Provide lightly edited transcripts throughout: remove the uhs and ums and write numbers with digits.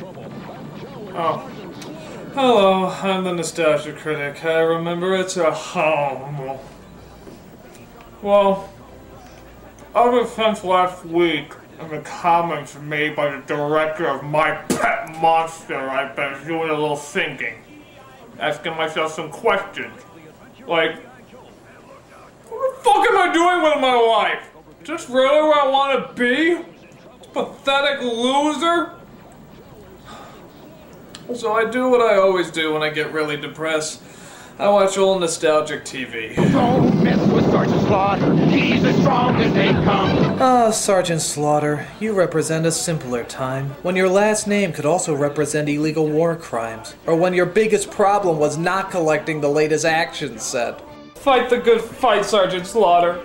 Oh. Hello, I'm the Nostalgia Critic. I remember it's a home. Well, ever since last week, in the comments made by the director of My Pet Monster, I've been doing a little thinking. Asking myself some questions. Like, what the fuck am I doing with my life? Is this really where I want to be? This pathetic loser? So I do what I always do when I get really depressed. I watch old nostalgic TV. Don't mess with Sergeant Slaughter. He's as strong as they come. Ah, Sergeant Slaughter, you represent a simpler time, when your last name could also represent illegal war crimes, or when your biggest problem was not collecting the latest action set. Fight the good fight, Sergeant Slaughter.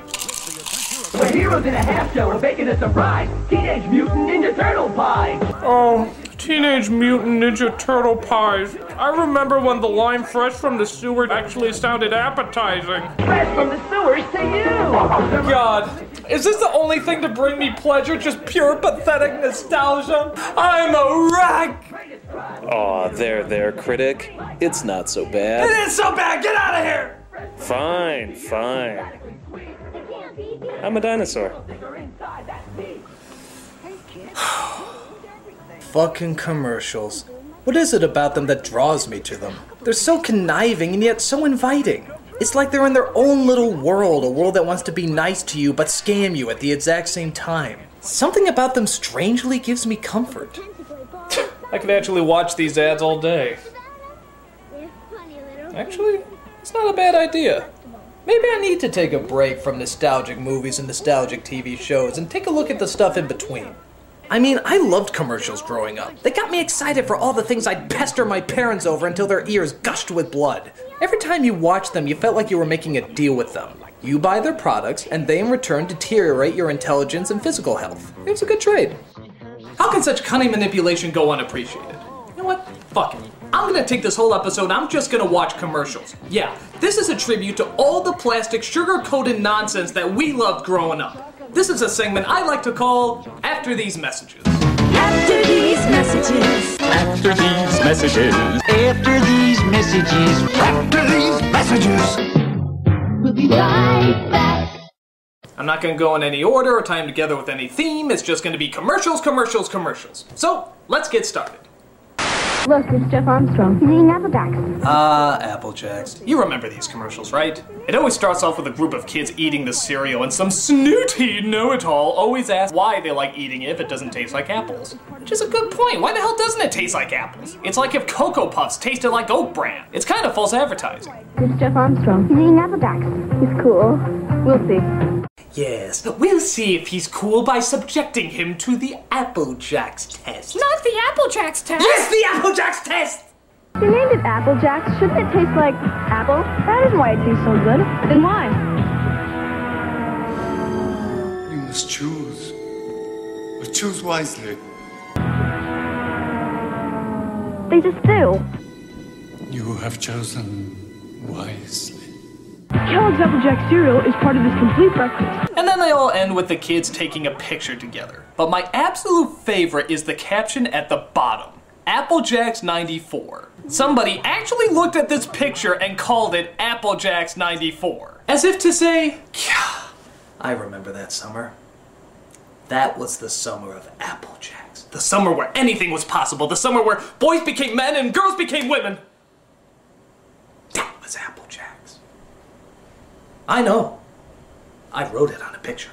The heroes in a half show are making a surprise. Teenage Mutant Ninja Turtle pies. Oh, Teenage Mutant Ninja Turtle pies. I remember when the line fresh from the sewer actually sounded appetizing. Fresh from the sewers to you. God, is this the only thing to bring me pleasure? Just pure pathetic nostalgia? I'm a wreck! Aw, there, Critic. It's not so bad. It is so bad! Get out of here! Fine. I'm a dinosaur. Fucking commercials. What is it about them that draws me to them? They're so conniving and yet so inviting. It's like they're in their own little world, a world that wants to be nice to you but scam you at the exact same time. Something about them strangely gives me comfort. I could actually watch these ads all day. Actually, it's not a bad idea. Maybe I need to take a break from nostalgic movies and nostalgic TV shows and take a look at the stuff in between. I mean, I loved commercials growing up. They got me excited for all the things I'd pester my parents over until their ears gushed with blood. Every time you watched them, you felt like you were making a deal with them. You buy their products, and they in return deteriorate your intelligence and physical health. It was a good trade. How can such cunning manipulation go unappreciated? You know what? Fuck it. I'm gonna take this whole episode, I'm just gonna watch commercials. Yeah, this is a tribute to all the plastic, sugar-coated nonsense that we loved growing up. This is a segment I like to call After These Messages. After these messages. After these messages. After these messages. After these messages. We'll be right back. I'm not gonna go in any order or tie them together with any theme, it's just gonna be commercials. So, let's get started. Look, it's Jeff Armstrong. He's eating Apple Jacks. Apple Jacks. You remember these commercials, right? It always starts off with a group of kids eating the cereal, and some snooty know-it-all always asks why they like eating it if it doesn't taste like apples. Which is a good point. Why the hell doesn't it taste like apples? It's like if Cocoa Puffs tasted like Oat Bran. It's kind of false advertising. It's Jeff Armstrong. He's eating Apple Jacks. He's cool. We'll see. Yes, we'll see if he's cool by subjecting him to the Apple Jacks test. Not the Apple Jacks test! Yes, the Apple Jacks test! You named it Apple Jacks. Shouldn't it taste like apple? That isn't why it tastes so good. Then why? You must choose. But choose wisely. They just do. You have chosen wisely. Kellogg's Apple Jack cereal is part of this complete breakfast. And then they all end with the kids taking a picture together. But my absolute favorite is the caption at the bottom. Applejacks 94. Somebody actually looked at this picture and called it Applejacks 94. As if to say, yeah, I remember that summer. That was the summer of Apple Jacks. The summer where anything was possible. The summer where boys became men and girls became women. That was Apple Jacks. I know. I wrote it on a picture.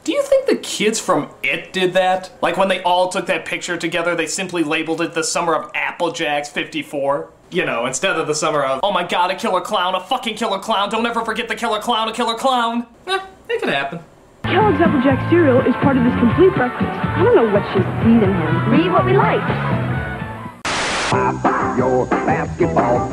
Do you think the kids from It did that? Like when they all took that picture together, they simply labeled it the summer of Applejacks 54? You know, instead of the summer of, oh my god, a killer clown, a fucking killer clown, don't ever forget the killer clown, a killer clown. It could happen. Kellogg's Apple Jack cereal is part of this complete breakfast. I don't know what she's feeding him. Read what we like. Your basketball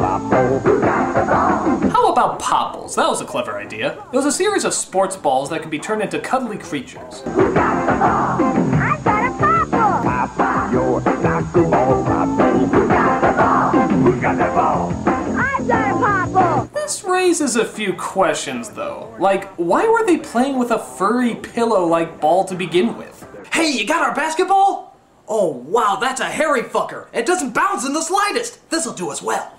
How about Popples? That was a clever idea. It was a series of sports balls that could be turned into cuddly creatures. I got a popple. Your basketball Who got the ball? Who got the ball? I've got a popple. This raises a few questions though. Like, why were they playing with a furry pillow-like ball to begin with? Hey, you got our basketball? Oh wow, that's a hairy fucker. It doesn't bounce in the slightest. This'll do us well.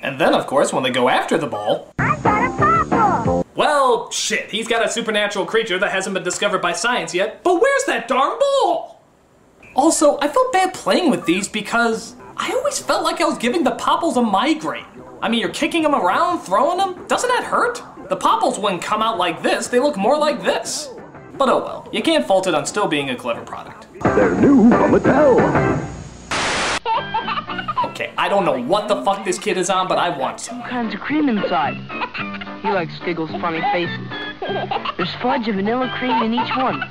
And then, of course, when they go after the ball... I've got a purple! Well, shit, he's got a supernatural creature that hasn't been discovered by science yet, but where's that darn ball? Also, I felt bad playing with these because I always felt like I was giving the popples a migraine. I mean, you're kicking them around, throwing them, doesn't that hurt? The popples wouldn't come out like this, they look more like this. But oh well, you can't fault it on still being a clever product. They're new from Mattel. Okay, I don't know what the fuck this kid is on, but I want some. All kinds of cream inside. He likes Giggle's funny faces. There's fudge and vanilla cream in each one.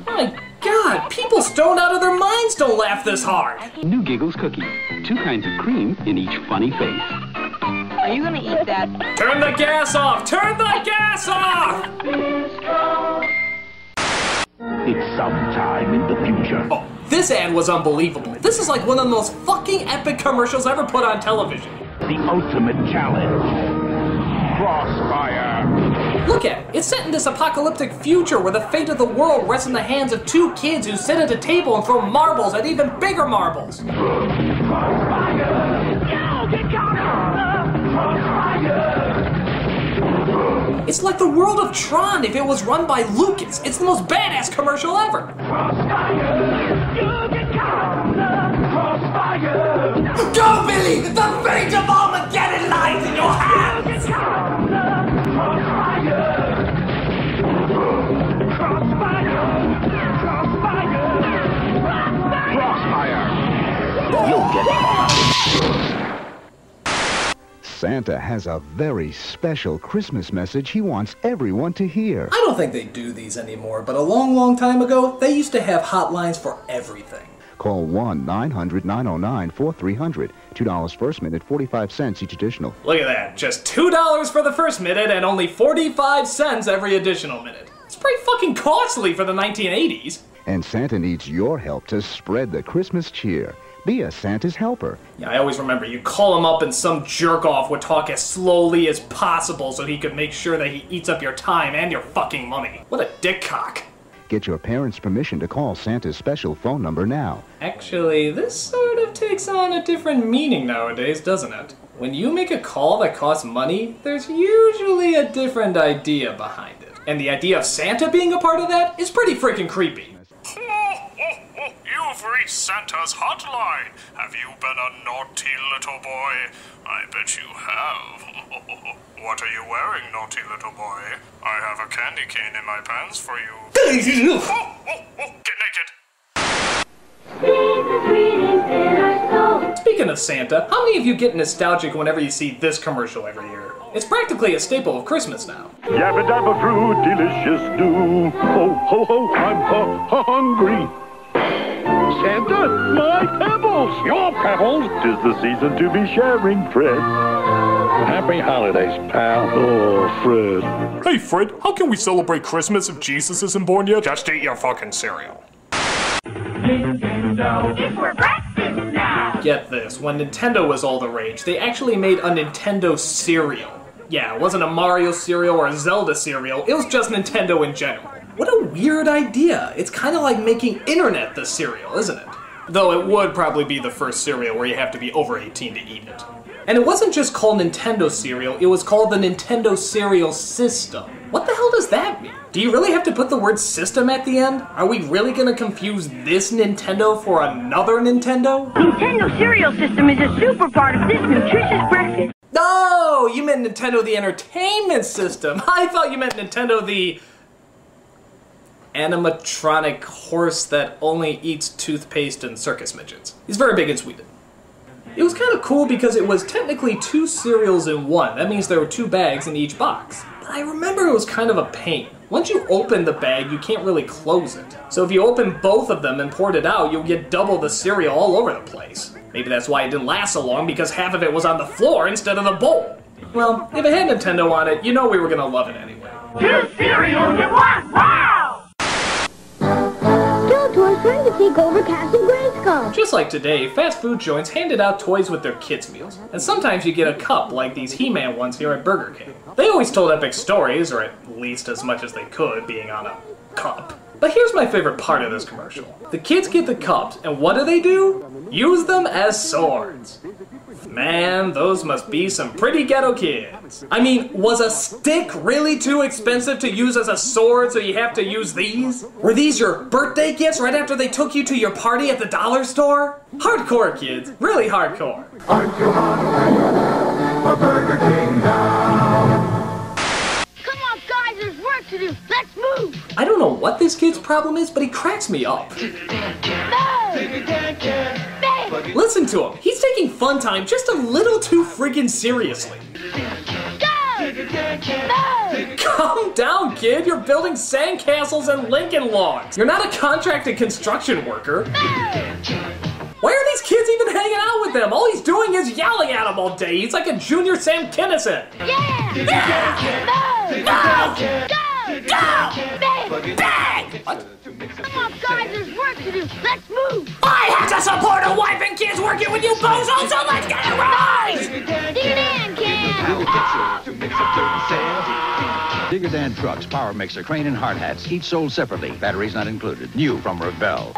My God, people stoned out of their minds don't laugh this hard. New Giggles cookie. 2 kinds of cream in each funny face. Are you gonna eat that? Turn the gas off! Turn the gas off! It's sometime in the future. Oh, this ad was unbelievable. This is like one of the most fucking epic commercials ever put on television. The ultimate challenge. Crossfire. Look at it. It's set in this apocalyptic future where the fate of the world rests in the hands of 2 kids who sit at a table and throw marbles at even bigger marbles. Crossfire. Get Crossfire. It's like the world of Tron if it was run by Lucas. It's the most badass commercial ever. Go, Billy! The fate of Armageddon lies in your hands! Crossfire! You'll get caught. Santa has a very special Christmas message he wants everyone to hear. I don't think they do these anymore, but a long, long time ago, they used to have hotlines for everything. Call 1-900-909-4300. $2 first minute, 45 cents each additional. Look at that. Just $2 for the first minute and only 45 cents every additional minute. It's pretty fucking costly for the 1980s. And Santa needs your help to spread the Christmas cheer. Be a Santa's helper. Yeah, I always remember you call him up and some jerk-off would talk as slowly as possible so he could make sure that he eats up your time and your fucking money. What a dick cock. Get your parents' permission to call Santa's special phone number now. Actually, this sort of takes on a different meaning nowadays, doesn't it? When you make a call that costs money, there's usually a different idea behind it. And the idea of Santa being a part of that is pretty freaking creepy. You've reached Santa's hotline. Have you been a naughty little boy? I bet you have. What are you wearing, naughty little boy? I have a candy cane in my pants for you. Get naked. Speaking of Santa, how many of you get nostalgic whenever you see this commercial every year? It's practically a staple of Christmas now. Yabba dabba fruit, delicious do. Ho ho ho, I'm hungry. Santa, my pebbles! Your pebbles! 'Tis the season to be sharing, Fred. Happy holidays, pal. Oh, Fred. Hey, Fred, how can we celebrate Christmas if Jesus isn't born yet? Just eat your fucking cereal. Nintendo, it's for breakfast now! Get this, when Nintendo was all the rage, they actually made a Nintendo cereal. Yeah, it wasn't a Mario cereal or a Zelda cereal, it was just Nintendo in general. What a weird idea. It's kind of like making internet the cereal, isn't it? Though it would probably be the first cereal where you have to be over 18 to eat it. And it wasn't just called Nintendo cereal, it was called the Nintendo Cereal System. What the hell does that mean? Do you really have to put the word system at the end? Are we really gonna confuse this Nintendo for another Nintendo? Nintendo Cereal System is a super part of this nutritious breakfast. No, you meant Nintendo the Entertainment System. I thought you meant Nintendo the animatronic horse that only eats toothpaste and circus midgets. He's very big in Sweden. It was kind of cool because it was technically 2 cereals in one. That means there were 2 bags in each box. But I remember it was kind of a pain. Once you open the bag, you can't really close it. So if you open both of them and poured it out, you'll get double the cereal all over the place. Maybe that's why it didn't last so long, because half of it was on the floor instead of the bowl. Well, if it had Nintendo on it, you know we were gonna love it anyway. 2 cereals in one! Wow! Skeletor's trying to take over Castle Grayskull. Just like today, fast food joints handed out toys with their kids' meals. And sometimes you get a cup like these He-Man ones here at Burger King. They always told epic stories, or at least as much as they could, being on a cup. But here's my favorite part of this commercial. The kids get the cups, and what do? Use them as swords. Man, those must be some pretty ghetto kids. I mean, was a stick really too expensive to use as a sword, so you have to use these? Were these your birthday gifts right after they took you to your party at the dollar store? Hardcore, kids. Really hardcore. Aren't you hungry for Burger King now? To do. Let's move! I don't know what this kid's problem is, but he cracks me up. No! Listen to him. He's taking fun time just a little too friggin' seriously. Go! No! Calm down, kid. You're building sandcastles and Lincoln logs. You're not a contracted construction worker. No! Why are these kids even hanging out with him? All he's doing is yelling at them all day. He's like a junior Sam Kinison. Yeah! Yeah! No! Go! Go! Bang! What? Come on, guys, there's work to do. Let's move! I have to support a wife and kids working with you bozos, so let's get it right! Dig it in, Cam! Digger Dan trucks, power mixer, crane, and hard hats, each sold separately. Batteries not included. New from Revell.